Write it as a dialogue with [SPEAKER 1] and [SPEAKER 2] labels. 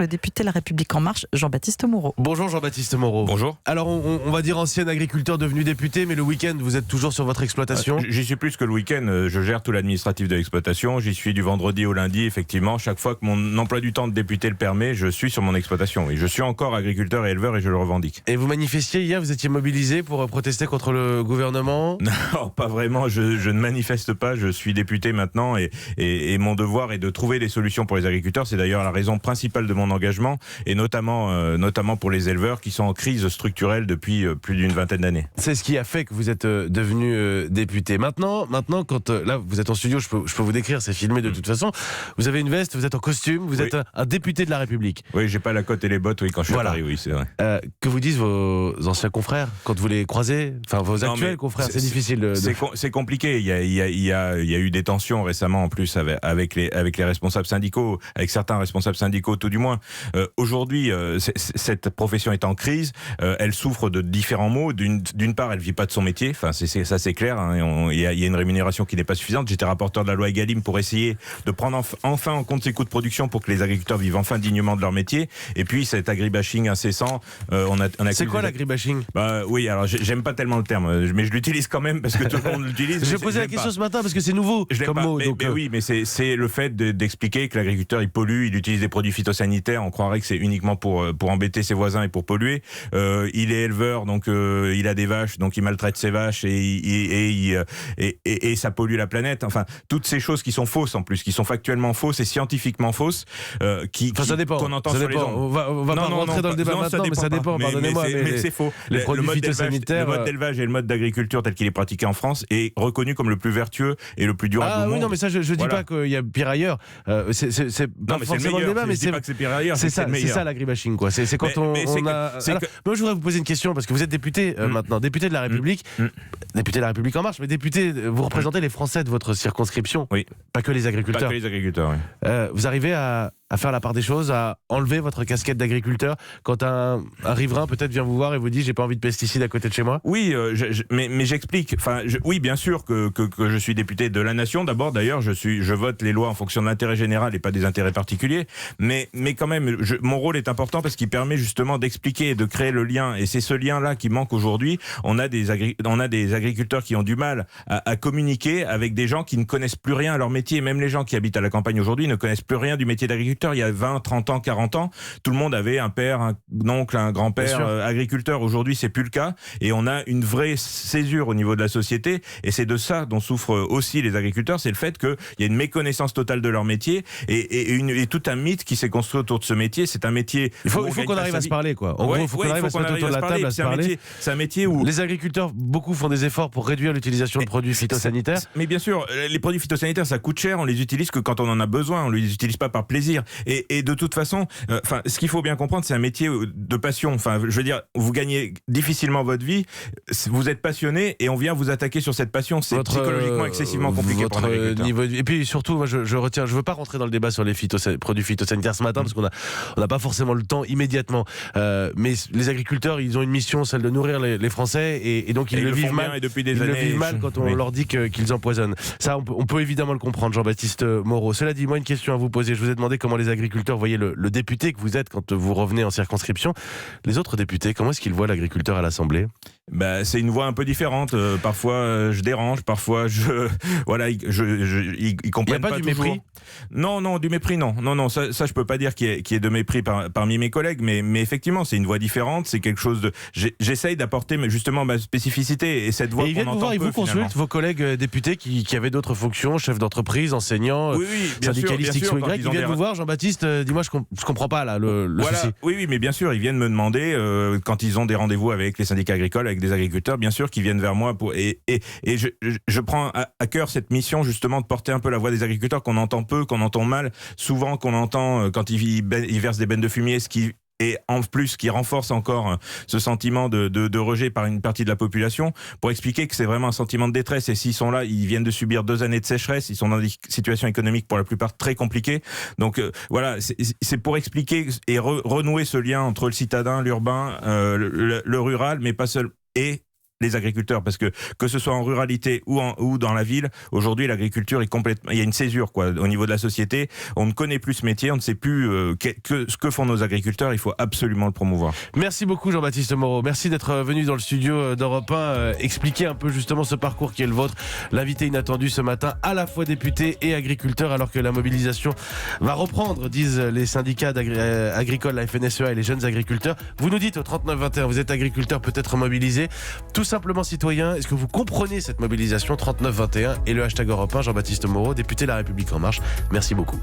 [SPEAKER 1] le député La République En Marche, Jean-Baptiste Moreau.
[SPEAKER 2] Bonjour Jean-Baptiste Moreau.
[SPEAKER 3] Bonjour.
[SPEAKER 2] Alors on va dire ancien agriculteur devenu député, mais le week-end vous êtes toujours sur votre exploitation.
[SPEAKER 3] J'y suis plus que le week-end, je gère tout l'administratif de l'exploitation, j'y suis du vendredi au lundi, effectivement. Chaque fois que mon emploi du temps de député le permet, je suis sur mon exploitation. Oui, je suis encore agriculteur et éleveur et je le revendique.
[SPEAKER 2] Et vous manifestiez hier, vous étiez mobilisé pour protester contre le gouvernement?
[SPEAKER 3] Non, pas vraiment, je ne manifeste pas, je suis député maintenant et mon devoir est de trouver des solutions pour les agriculteurs. C'est d'ailleurs la raison principale de mon engagement et notamment pour les éleveurs qui sont en crise structurelle depuis plus d'une vingtaine d'années.
[SPEAKER 2] C'est ce qui a fait que vous êtes devenu député. Maintenant, quand là vous êtes en studio, je peux vous décrire, c'est filmé de toute façon. Vous avez une veste, vous êtes en costume, vous êtes un député de la République.
[SPEAKER 3] Oui, j'ai pas la cote et les bottes, oui, quand je suis à Paris, oui, c'est vrai.
[SPEAKER 2] Que vous disent vos anciens confrères quand vous les croisez, enfin vos actuels confrères, c'est difficile.
[SPEAKER 3] C'est compliqué. Il y a eu des tensions récemment en plus avec les responsables syndicaux, avec certains responsables syndicaux tout du moins. Aujourd'hui, cette profession est en crise. Elle souffre de différents maux. D'une part, elle vit pas de son métier. Enfin, ça c'est clair. Hein, il y a une rémunération qui n'est pas suffisante. J'étais rapporteur de la loi Egalim pour essayer de prendre enfin en compte ces coûts de production pour que les agriculteurs vivent enfin dignement de leur métier. Et puis cet agribashing incessant.
[SPEAKER 2] C'est quoi l'agribashing?
[SPEAKER 3] Oui, alors j'aime pas tellement le terme, mais je l'utilise quand même parce que tout le monde l'utilise.
[SPEAKER 2] Je posais la question ce matin parce que c'est nouveau comme mot.
[SPEAKER 3] Mais c'est le fait d'expliquer que l'agriculteur il pollue, il utilise des produits phytosanitaires. On croirait que c'est uniquement pour embêter ses voisins et pour polluer. Il est éleveur, donc il a des vaches, donc il maltraite ses vaches et ça pollue la planète. Enfin, toutes ces choses qui sont fausses en plus, qui sont factuellement fausses et scientifiquement fausses,
[SPEAKER 2] ça dépend.
[SPEAKER 3] Qu'on entend sur les ondes.
[SPEAKER 2] On va pas rentrer dans le débat maintenant, mais ça dépend. Pardonnez-moi,
[SPEAKER 3] mais c'est faux.
[SPEAKER 2] Les produits phytosanitaires.
[SPEAKER 3] Le mode d'élevage et le mode d'agriculture tel qu'il est pratiqué en France est reconnu comme le plus vertueux et le plus durable au monde.
[SPEAKER 2] Non, mais ça, je dis pas qu'il y a pire ailleurs. C'est pas forcément le débat, mais
[SPEAKER 3] c'est pas que c'est pire ailleurs.
[SPEAKER 2] C'est ça l'agribashing, quoi. C'est quand on a. Moi, je voudrais vous poser une question parce que vous êtes député maintenant, député de la République, député de la République En Marche, mais député, vous représentez les Français de votre circonscription.
[SPEAKER 3] Oui.
[SPEAKER 2] Pas que les agriculteurs.
[SPEAKER 3] Pas que les agriculteurs. Oui.
[SPEAKER 2] Vous arrivez à faire la part des choses, à enlever votre casquette d'agriculteur quand un riverain peut-être vient vous voir et vous dit j'ai pas envie de pesticides à côté de chez moi?
[SPEAKER 3] Oui, mais j'explique. Enfin, oui, bien sûr que je suis député de la nation. D'abord, d'ailleurs, je vote les lois en fonction de l'intérêt général et pas des intérêts particuliers. Mais quand même, mon rôle est important parce qu'il permet justement d'expliquer et de créer le lien. Et c'est ce lien-là qui manque aujourd'hui. On a des agriculteurs qui ont du mal à communiquer avec des gens qui ne connaissent plus rien à leur métier. Même les gens qui habitent à la campagne aujourd'hui ne connaissent plus rien du métier d'agriculteur. Il y a 20, 30 ans, 40 ans, tout le monde avait un père, un oncle, un grand-père agriculteur. Aujourd'hui, c'est plus le cas. Et on a une vraie césure au niveau de la société. Et c'est de ça dont souffrent aussi les agriculteurs. C'est le fait qu'il y a une méconnaissance totale de leur métier et tout un mythe qui s'est construit autour de ce métier. C'est un métier...
[SPEAKER 2] Il faut qu'on arrive à se parler, quoi. En gros, il faut qu'on arrive à se mettre autour de la table à se parler.
[SPEAKER 3] C'est un métier où...
[SPEAKER 2] Les agriculteurs, beaucoup font des efforts pour réduire l'utilisation de produits phytosanitaires.
[SPEAKER 3] Mais bien sûr, les produits phytosanitaires, ça coûte cher. On les utilise que quand on en a besoin. On les utilise pas par plaisir. Et de toute façon, ce qu'il faut bien comprendre, c'est un métier de passion. Enfin, je veux dire, vous gagnez difficilement votre vie, vous êtes passionné et on vient vous attaquer sur cette passion. C'est psychologiquement excessivement compliqué pour un agriculteur.
[SPEAKER 2] Et puis surtout, moi, je veux pas rentrer dans le débat sur les produits phytosanitaires ce matin parce qu'on n'a pas forcément le temps immédiatement. Mais les agriculteurs, ils ont une mission, celle de nourrir les Français et donc ils le vivent mal. Ils le vivent mal quand on leur dit qu'ils empoisonnent. Ça, on peut évidemment le comprendre, Jean-Baptiste Moreau. Cela dit, moi, une question à vous poser. Je vous ai demandé comment les agriculteurs voyaient le député que vous êtes quand vous revenez en circonscription. Les autres députés, comment est-ce qu'ils voient l'agriculteur à l'Assemblée?
[SPEAKER 3] C'est une voix un peu différente. Parfois, je dérange. Parfois, ils comprennent pas
[SPEAKER 2] du
[SPEAKER 3] toujours.
[SPEAKER 2] Mépris?
[SPEAKER 3] Non, du mépris, non. Ça, je peux pas dire qu'il y ait de mépris parmi mes collègues, mais effectivement, c'est une voix différente. C'est quelque chose de. J'essaye d'apporter justement ma spécificité et cette voix.
[SPEAKER 2] Et ils viennent vous voir, ils vous consultent, vos collègues députés qui avaient d'autres fonctions, chefs d'entreprise, enseignants, syndicalistes X ou Y, ils viennent vous voir, Jean-Baptiste, dis-moi, je comprends pas là le souci.
[SPEAKER 3] Oui, mais bien sûr, ils viennent me demander quand ils ont des rendez-vous avec les syndicats agricoles, avec des agriculteurs, bien sûr, qu'ils viennent vers moi et je prends à cœur cette mission justement de porter un peu la voix des agriculteurs qu'on entend peu, qu'on entend mal, souvent qu'on entend quand ils versent des bennes de fumier, et en plus qui renforce encore ce sentiment de rejet par une partie de la population, pour expliquer que c'est vraiment un sentiment de détresse. Et s'ils sont là, ils viennent de subir 2 années de sécheresse, ils sont dans des situations économiques pour la plupart très compliquées. Donc voilà, c'est pour expliquer et renouer ce lien entre le citadin, l'urbain, le rural, mais pas seul, et les agriculteurs, parce que ce soit en ruralité ou dans la ville, aujourd'hui l'agriculture est complètement, il y a une césure quoi au niveau de la société. On ne connaît plus ce métier, on ne sait plus ce que font nos agriculteurs. Il faut absolument le promouvoir.
[SPEAKER 2] Merci beaucoup Jean-Baptiste Moreau. Merci d'être venu dans le studio d'Europe 1 expliquer un peu justement ce parcours qui est le vôtre. L'invité inattendu ce matin, à la fois député et agriculteur, alors que la mobilisation va reprendre, disent les syndicats agricoles, la FNSEA et les jeunes agriculteurs. Vous nous dites au 3921, vous êtes agriculteur, peut-être mobilisé, tout simplement citoyen. Est-ce que vous comprenez cette mobilisation? 3921 et le hashtag Europe 1, Jean-Baptiste Moreau, député La République En Marche. Merci beaucoup.